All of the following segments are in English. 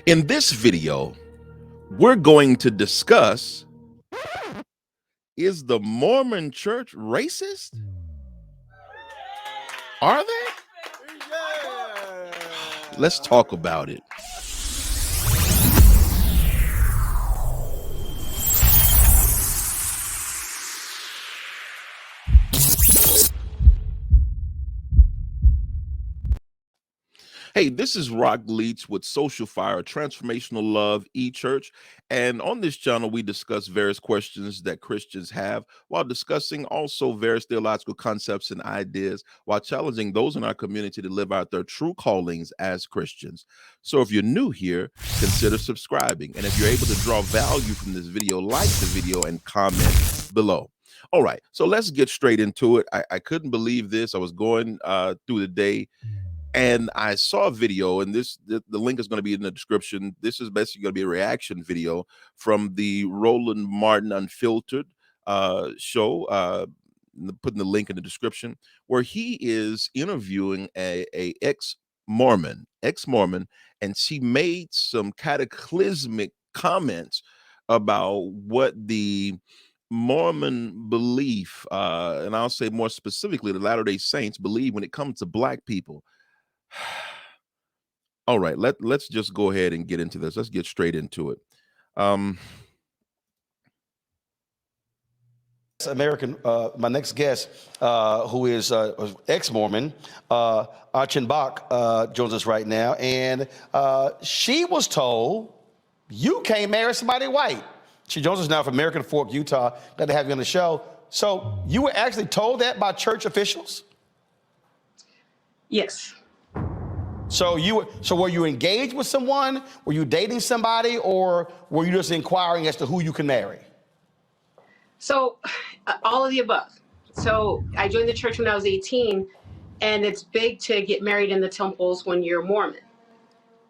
In this video, we're going to discuss, is the Mormon church racist? Are they? Let's talk about it. Hey, this is Rock Leach with Social Fire, Transformational Love, E-Church. And on this channel, we discuss various questions that Christians have while discussing also various theological concepts and ideas while challenging those in our community to live out their true callings as Christians. So if you're new here, consider subscribing. And if you're able to draw value from this video, like the video and comment below. All right, so let's get straight into it. I couldn't believe this. I was going through the day and I saw a video, and the link is going to be in the description. This is basically going to be a reaction video from the Roland Martin Unfiltered show. Putting the link in the description, where he is interviewing a ex-Mormon, and she made some cataclysmic comments about what the Mormon belief, and I'll say more specifically, the Latter-day Saints believe when it comes to Black people. All right, let's just go ahead and get into this. Let's get straight into it. American, my next guest, who is ex-Mormon, Achenbach, joins us right now, and she was told you can't marry somebody white. She joins us now from American Fork, Utah. Glad to have you on the show. So you were actually told that by church officials? Yes. So were you engaged with someone? Were you dating somebody, or were you just inquiring as to who you can marry? So all of the above. So I joined the church when I was 18, and it's big to get married in the temples when you're Mormon.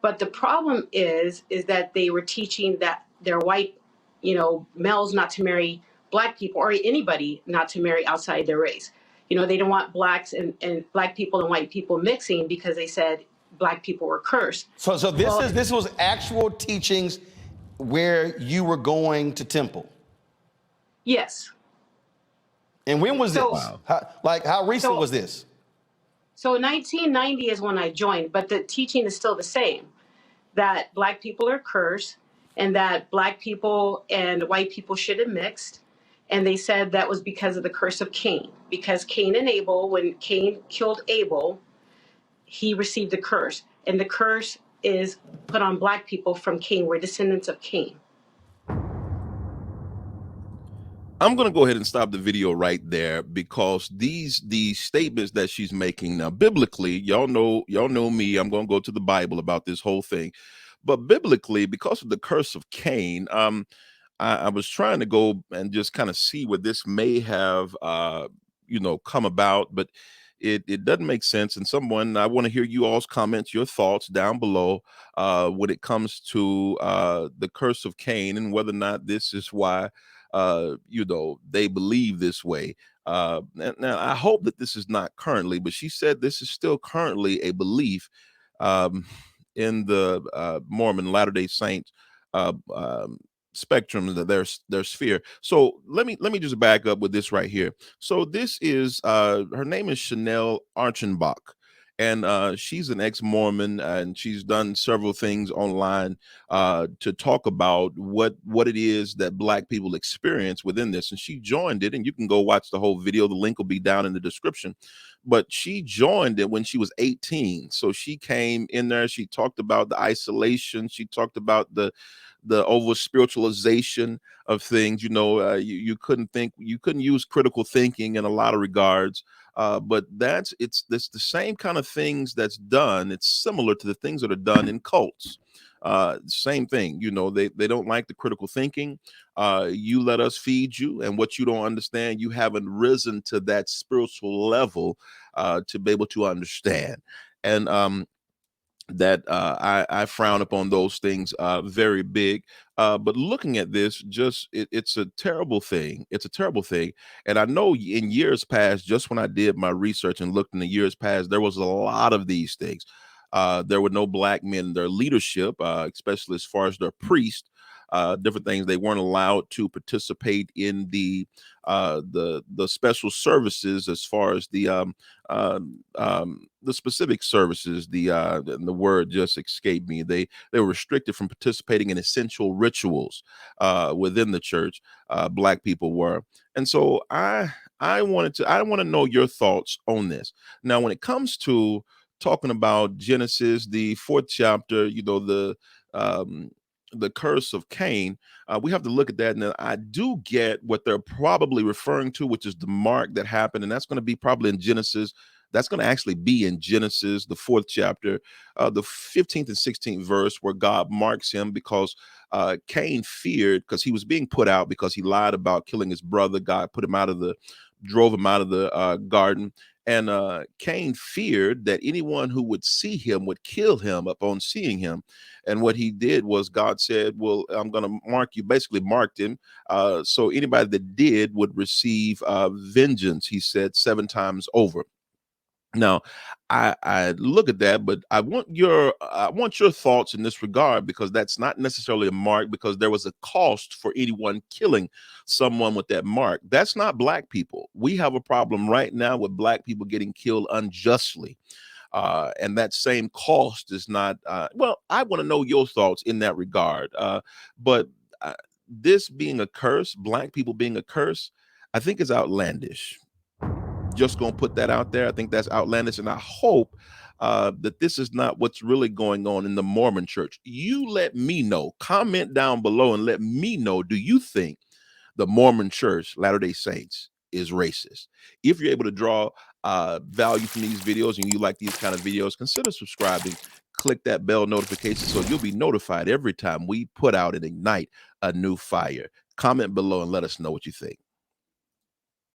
But the problem is that they were teaching that they're white, males not to marry Black people, or anybody not to marry outside their race. They didn't want blacks and Black people and white people mixing because they said Black people were cursed. So this was actual teachings where you were going to temple? Yes. And when was this? Wow. How recent was this? So 1990 is when I joined, but the teaching is still the same, that Black people are cursed and that Black people and white people should have mixed. And they said that was because of the curse of Cain, because Cain and Abel, when Cain killed Abel, he received the curse. And the curse is put on Black people from Cain. We're descendants of Cain. I'm going to go ahead and stop the video right there, because these statements that she's making now, biblically, y'all know me, I'm going to go to the Bible about this whole thing. But biblically, because of the curse of Cain, I was trying to go and just kind of see where this may have, come about, but it doesn't make sense. And I want to hear you all's comments, your thoughts down below when it comes to the curse of Cain and whether or not this is why, they believe this way. Now, I hope that this is not currently, but she said this is still currently a belief in the Mormon Latter-day Saints spectrum, their sphere. So let me just back up with this right here. So this is her name is Chanel Achenbach, and she's an ex-Mormon, and she's done several things online to talk about what it is that Black people experience within this. And she joined it, and you can go watch the whole video. The link will be down in the description. But she joined it when she was 18. So she came in there. She talked about the isolation. She talked about the over spiritualization of things. You couldn't use critical thinking in a lot of regards. But that's the same kind of things that's done. It's similar to the things that are done in cults. Same thing, they don't like the critical thinking. You let us feed you, and what you don't understand, you haven't risen to that spiritual level to be able to understand. And that I frown upon those things very big. But looking at this, it's a terrible thing. It's a terrible thing. And I know in years past, just when I did my research and looked in the years past, there was a lot of these things. There were no black men in their leadership, especially as far as their priests. Different things. They weren't allowed to participate in the special services, as far as the specific services. The word just escaped me. They were restricted from participating in essential rituals within the church. Black people were, and so I want to know your thoughts on this. Now, when it comes to talking about Genesis, the fourth chapter, the curse of Cain, we have to look at that. And I do get what they're probably referring to, which is the mark that happened. And that's going to be probably in Genesis. That's going to actually be in Genesis, the fourth chapter, the 15th and 16th verse, where God marks him because Cain feared, because he was being put out because he lied about killing his brother. God drove him out of the garden. And Cain feared that anyone who would see him would kill him upon seeing him. And what he did was, God said, well, I'm going to mark you, basically marked him. So anybody that did would receive vengeance, he said, 7 times over. Now, I look at that, but I want your thoughts in this regard, because that's not necessarily a mark, because there was a cost for anyone killing someone with that mark. That's not black people. We have a problem right now with black people getting killed unjustly. And that same cost is not, well, I want to know your thoughts in that regard. But this being a curse, black people being a curse, I think is outlandish. Just gonna put that out there. I think that's outlandish, and I hope that this is not what's really going on in the Mormon church. You let me know. Comment down below and let me know, do you think the Mormon church, Latter-day Saints, is racist? If you're able to draw value from these videos and you like these kind of videos, consider subscribing. Click that bell notification so you'll be notified every time we put out and ignite a new fire. Comment below and let us know what you think.